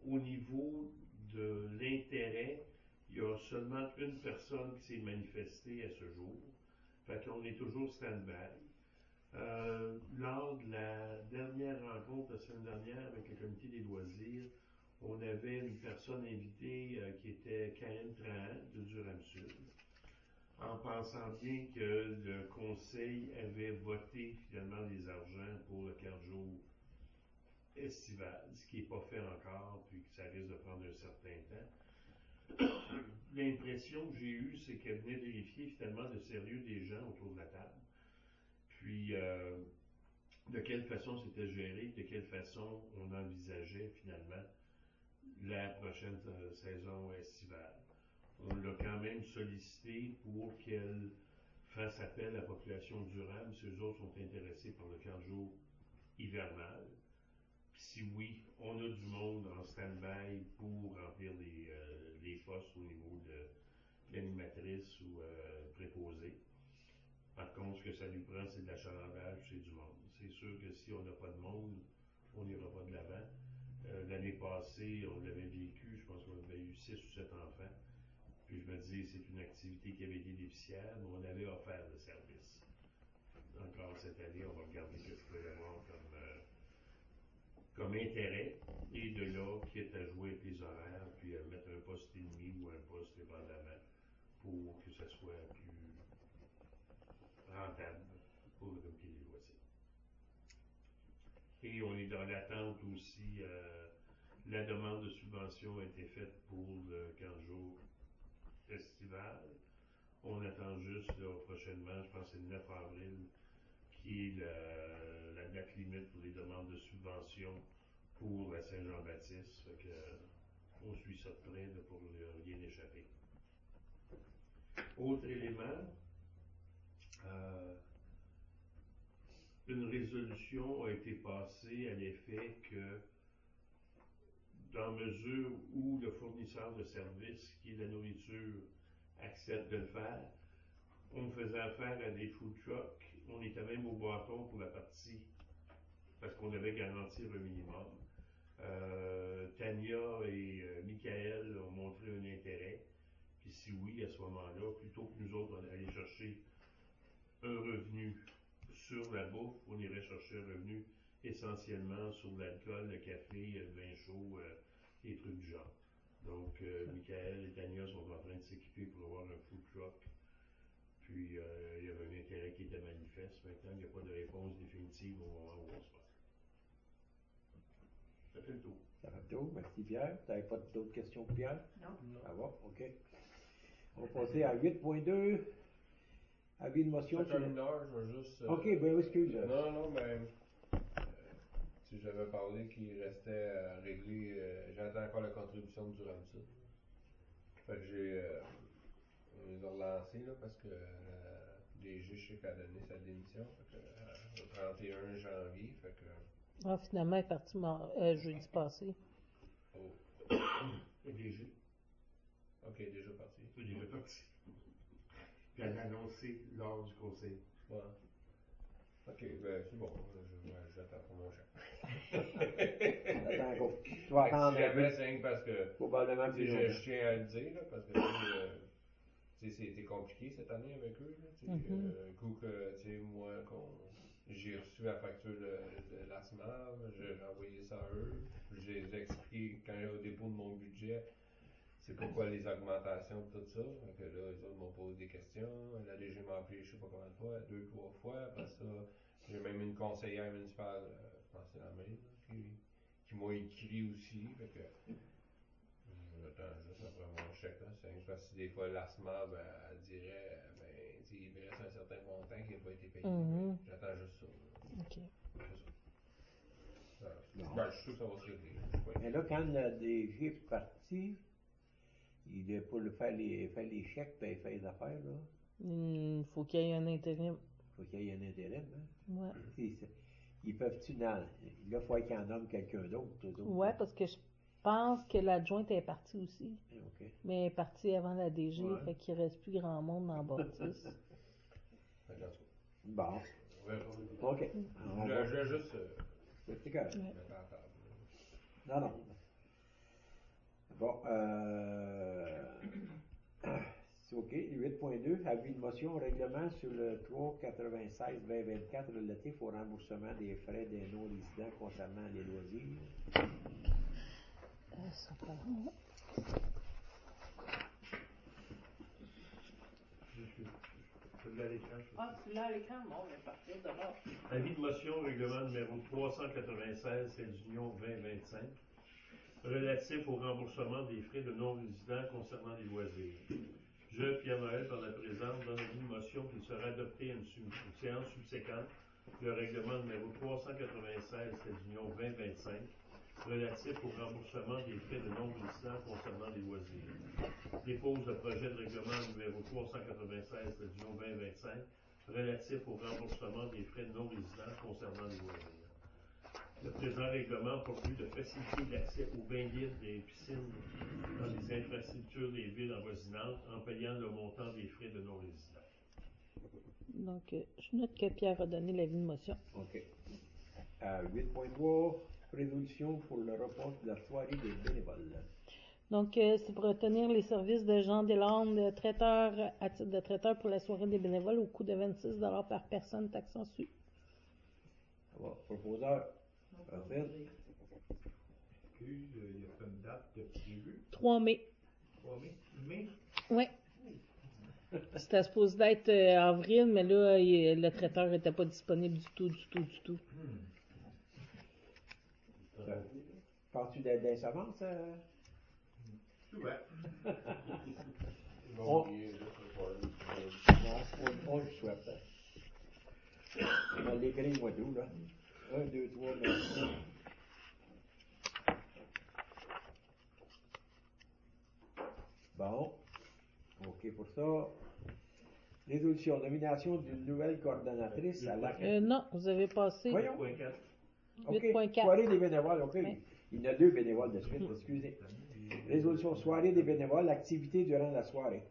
au niveau de l'intérêt, il y a seulement une personne qui s'est manifestée à ce jour. Fait qu'on est toujours stand-by. Lors de la dernière rencontre la semaine dernière avec le comité des loisirs, on avait une personne invitée qui était Karine Trahan de Durham-Sud, en pensant bien que le conseil avait voté finalement les argents pour le camp de jour estival, ce qui n'est pas fait encore, puis que ça risque de prendre un certain temps. L'impression que j'ai eue, c'est qu'elle venait vérifier finalement le sérieux des gens autour de la table, puis de quelle façon c'était géré, de quelle façon on envisageait finalement la prochaine saison estivale. On l'a quand même sollicité pour qu'elle fasse appel à la population de Durham si eux autres sont intéressés par le camp de jour hivernal. Puis si oui, on a du monde en stand-by pour remplir les postes au niveau de l'animatrice ou préposée. Par contre, ce que ça lui prend, c'est de l'achalandage, c'est du monde. C'est sûr que si on n'a pas de monde, on n'ira pas de l'avant. L'année passée, on l'avait vécu, je pense qu'on avait eu 6 ou 7 enfants. Puis je me dis, c'est une activité qui avait été déficiaire, mais on avait offert le service. Encore cette année, on va regarder ce qu'il peut y avoir comme intérêt, et de là, quitte à jouer avec les horaires, puis à mettre un poste et demi ou un poste dépendamment, pour que ça soit plus rentable pour le comité des loisirs. Et on est dans l'attente aussi, la demande de subvention a été faite pour le camp de jour estival. On attend juste là, prochainement, je pense que c'est le 9 avril, qui est la date limite pour les demandes de subvention pour la Saint-Jean-Baptiste. Fait que, on suit ça de près là, pour rien échapper. Autre élément, une résolution a été passée à l'effet que, dans mesure où le fournisseur de services, qui est la nourriture, accepte de le faire, on faisait affaire à des food trucks, on était même au bâton pour la partie, parce qu'on devait garantir un minimum. Tania et Michael ont montré un intérêt, puis si oui, à ce moment-là, plutôt que nous autres aller chercher un revenu sur la bouffe, on irait chercher un revenu essentiellement sur l'alcool, le café, le vin chaud, des trucs du genre. Donc, Michael et Tania sont en train de s'équiper pour avoir un food truck. Puis, il y avait un intérêt qui était manifeste. Maintenant, il n'y a pas de réponse définitive au moment où on se parle. Ça fait le tour. Ça fait le tour. Merci, Pierre. Tu n'avais pas d'autres questions pour Pierre? Non. Ça va? OK. On va passer à 8.2. Avis de motion sur une heure, je vais juste. OK, ben excuse. Non, mais. Si j'avais parlé qu'il restait à régler. J'attends encore la contribution de Durham-Sud. Fait que on les a relancés là, parce que DG, je sais qu'elle a donné sa démission. Fait que, le 31 janvier. Fait que. Ah, finalement, elle est partie jeudi passé. Oh. Le DG. OK, déjà parti. C'est déjà parti. Puis elle a annoncé lors du conseil. Ouais. OK, ben c'est bon. J'attends pour mon chef. Attends, tu vas attendre un peu. C'est parce que. Probablement plus Je tiens à le dire, là, parce que c'était compliqué cette année avec eux. Un coup que, moi, j'ai reçu la facture de la SMAV, j'ai envoyé ça à eux. J'ai expliqué quand au dépôt de mon budget, c'est pourquoi les augmentations de tout ça. Donc là, les autres m'ont posé des questions. La DG m'a appelé, je sais pas combien de fois, 2-3 fois. Après ça, j'ai même une conseillère municipale, je pense que c'est la même, qui m'a écrit aussi. Fait que j'attends juste après mon chèque. C'est parce que des fois, l'ASMA, elle dirait, il me reste un certain montant qui n'a pas été payé. J'attends juste ça. OK. C'est ça. Je suis sûr que ça va se régler. Mais là, quand le DG est parti, il est pour faire les chèques et faire les affaires, là. Il faut qu'il y ait un intérim. Il faut qu'il y ait un intérim, hein. Ouais. Ils peuvent-tu là, il faut qu'il en nomme quelqu'un d'autre. Ouais, parce que je pense que l'adjointe est partie aussi. OK. Mais elle est partie avant la DG, Ouais. fait qu'il reste plus grand monde dans Baptiste. Bon. On verra. OK. Je vais juste C'est correct. Ouais. Mettre à la table. Non, non. Bon, c'est OK. 8.2, avis de motion au règlement sur le 396-2024 relatif au remboursement des frais des non-résidents concernant les loisirs. Ça part. Je l'ai à l'écran. Ah, tu l'as à l'écran? Bon, mais parfait, d'abord. Avis de motion, règlement numéro 396, c'est l'Union 2025, relatif au remboursement des frais de non-résidents concernant les loisirs. Je, Pierre Noël, par la présente, donne avis de motion qu'il sera adopté à une séance subséquente, le règlement numéro 396, c'est l'Union 2025, relatif au remboursement des frais de non-résidents concernant les loisirs. Dépose le projet de règlement numéro 396 de l'Union 2025 relatif au remboursement des frais de non-résidents concernant les loisirs. Le présent règlement pour but de faciliter l'accès aux bains libres et piscines dans les infrastructures des villes avoisinantes en payant le montant des frais de non-résidents. Donc, je note que Pierre a donné l'avis de motion. OK. 8.3, résolution pour le report de la soirée des bénévoles. Donc, c'est pour retenir les services de Jean Deslandes, traiteur à titre de traiteur pour la soirée des bénévoles au coût de 26 par personne, taxe en su. Ça va. Proposeur, Raphaël. Excuse, il y a pas une date de prévue. 3 mai. 3 mai. Mais, Oui. C'était supposé d'être avril, mais là, le traiteur n'était pas disponible du tout. Penses-tu d'être dans sa avance? souvent. Ils vont Oh. oublier juste le soir. On le souhaite. On va l'écrire au mois d'août, là. 1, 2, 3, merci. Bon. OK pour ça. Résolution, nomination d'une nouvelle coordonnatrice à la... Non, vous avez passé. Voyons. 8.4. OK. 8.4. Soirée des bénévoles, OK. Oui. Il y en a 2 bénévoles de suite, excusez. Résolution, soirée des bénévoles, activité durant la soirée.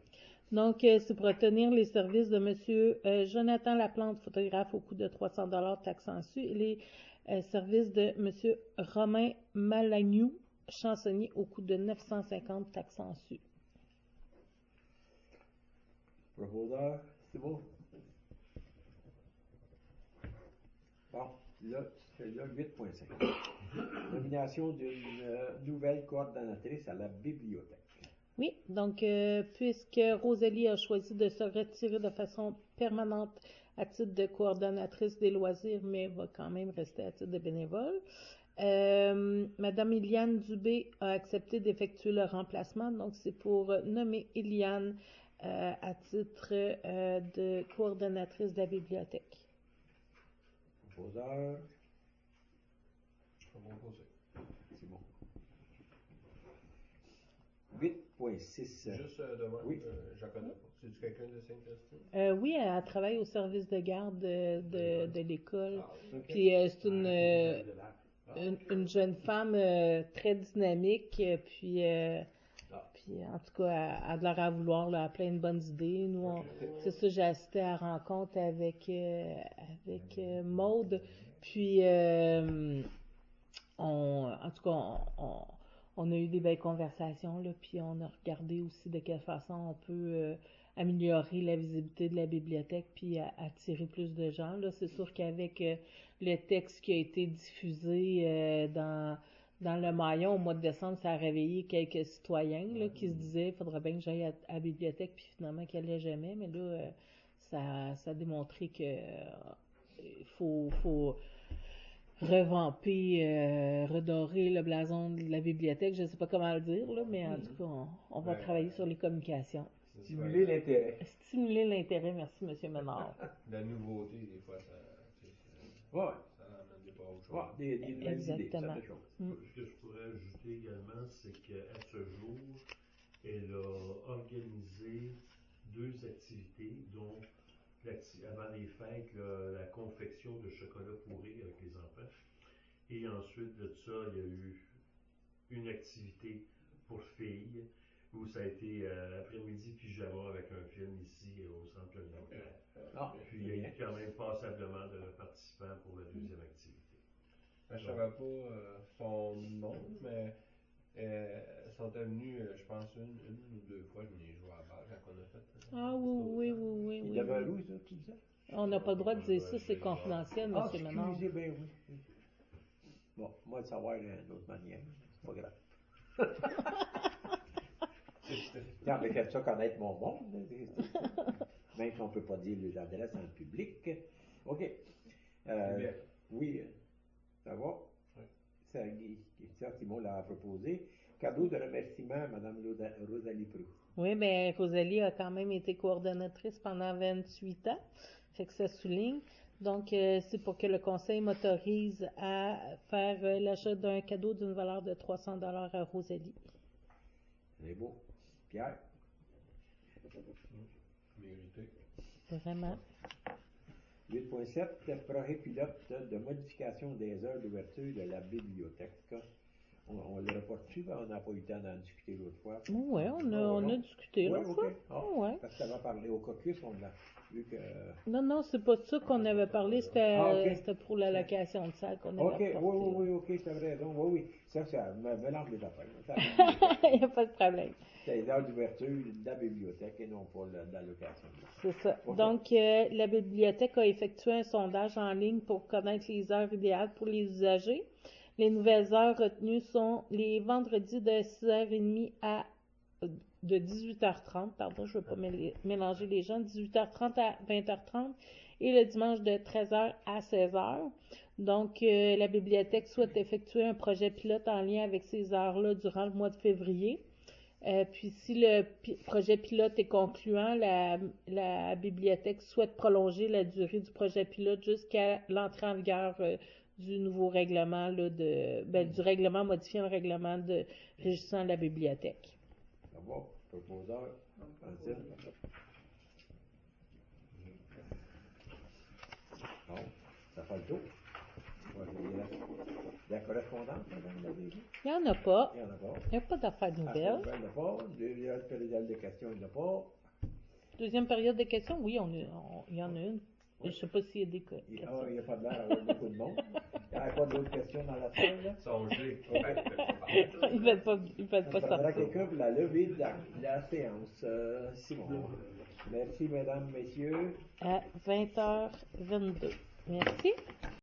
Donc, c'est pour retenir les services de M. Jonathan Laplante, photographe, au coût de 300 taxe en su, et les services de M. Romain Malagnou, chansonnier, au coût de 950 taxe en su. Proposeur, c'est bon? Bon, là, c'est là 8.5. Nomination d'une nouvelle coordonnatrice à la bibliothèque. Oui, donc, puisque Rosalie a choisi de se retirer de façon permanente à titre de coordonnatrice des loisirs, mais va quand même rester à titre de bénévole, Madame Iliane Dubé a accepté d'effectuer le remplacement, donc c'est pour nommer Iliane à titre de coordonnatrice de la bibliothèque. Proposeur, Je vais proposer. c'est bon. 8.6. Juste demain, Oui. je la connais pas. C'est-tu quelqu'un de Sainte-Christine? Oui, elle travaille au service de garde de l'école. Ah, OK. Puis c'est une jeune femme très dynamique, puis en tout cas, elle a de l'air à vouloir, là, elle a plein de bonnes idées. Nous, c'est ça, j'ai assisté à la rencontre avec Maude, puis en tout cas, on a eu des belles conversations, là, puis on a regardé aussi de quelle façon on peut améliorer la visibilité de la bibliothèque, puis attirer plus de gens. Là, c'est sûr qu'avec le texte qui a été diffusé dans le Maillon au mois de décembre, ça a réveillé quelques citoyens là, qui se disaient il faudrait bien que j'aille à la bibliothèque, puis finalement qu'elle n'allait jamais. Mais là, ça a démontré que il faut revamper, redorer le blason de la bibliothèque. Je ne sais pas comment le dire, là, mais en tout cas, on va travailler sur les communications. Stimuler l'intérêt. Stimuler l'intérêt, merci M. Ménard. La nouveauté, des fois, ça Ouais. ça amène des pas à autre chose. Ouais, des nouvelles idées, Exactement. ça fait chose. Ce que je pourrais ajouter également, c'est qu'à ce jour, elle a organisé 2 activités, dont avant les fêtes, la confection de chocolat pourri avec les enfants. Et ensuite de ça, il y a eu une activité pour filles où ça a été après-midi pyjama avec un film ici au centre Lyon. Ah, Puis il y a eu quand même passablement de participants pour la 2e activité. Ben, je savais pas son nom, mais sont venus, je pense, une ou deux fois venir jouer à la balle quand on a fait. Ah oui, oui, oui, oui, Il oui. demeure oui. où, ça, tu disais? On n'a pas le droit de dire ça, c'est confidentiel, Ah, M. Ménard. excusez, ben oui. Bon, moi, le savoir d'une autre manière, c'est pas grave. Non, mais faites ça connaître mon monde. Même si on ne peut pas dire les adresses en public. OK. Bien. Oui, ça va? Oui. C'est Christian Simon l'a proposé. Cadeau de remerciement à Mme Rosalie Proux. Oui, bien, Rosalie a quand même été coordonnatrice pendant 28 ans. Fait que ça souligne. Donc, c'est pour que le conseil m'autorise à faire l'achat d'un cadeau d'une valeur de 300 $ à Rosalie. C'est beau. Pierre? Mérité. Vraiment. 8.7, projet pilote de modification des heures d'ouverture de la bibliothèque. On le reporte-tu? On n'a pas eu le temps d'en discuter l'autre fois. Oui, on a discuté Oui, l'autre OK. fois. Ah, Ouais. parce que tu avais parlé au caucus, on a vu que... Non, c'est pas ça qu'on avait parlé, c'était pour la location de salle qu'on avait OK, reporté. oui, OK, tu as raison. Oui. Ça mélange les affaires. Il n'y a pas de problème. C'est les heures d'ouverture de la bibliothèque et non pas de la location. C'est ça. OK. Donc, la bibliothèque a effectué un sondage en ligne pour connaître les heures idéales pour les usagers. Les nouvelles heures retenues sont les vendredis de 6h30 de 18h30, pardon, je ne veux pas mélanger les gens, 18h30 à 20h30 et le dimanche de 13h à 16h. Donc, la bibliothèque souhaite effectuer un projet pilote en lien avec ces heures-là durant le mois de février. Puis si le projet pilote est concluant, la bibliothèque souhaite prolonger la durée du projet pilote jusqu'à l'entrée en vigueur du nouveau règlement, du règlement modifiant le règlement régissant la bibliothèque. Ça va, proposeur, Francine. Bon, ça fait le tour. La correspondance, madame la DG? Il n'y en a pas. Il n'y en a pas. Il n'y a pas d'affaires Affaires nouvelles. nouvelles, il n'y en a pas. Deuxième période de questions, il n'y en a pas. Deuxième période de questions, oui, il y en a une. Je ne sais pas s'il y a des questions. Il n'y a pas de l'air d'avoir beaucoup de monde. Il n'y a pas d'autres questions dans la salle, là? Ils sont gelés. Ils ne veulent pas Ça prendra sortir. quelqu'un pour la levée de la séance. Simon. Merci, mesdames, messieurs. À 20h22. Merci.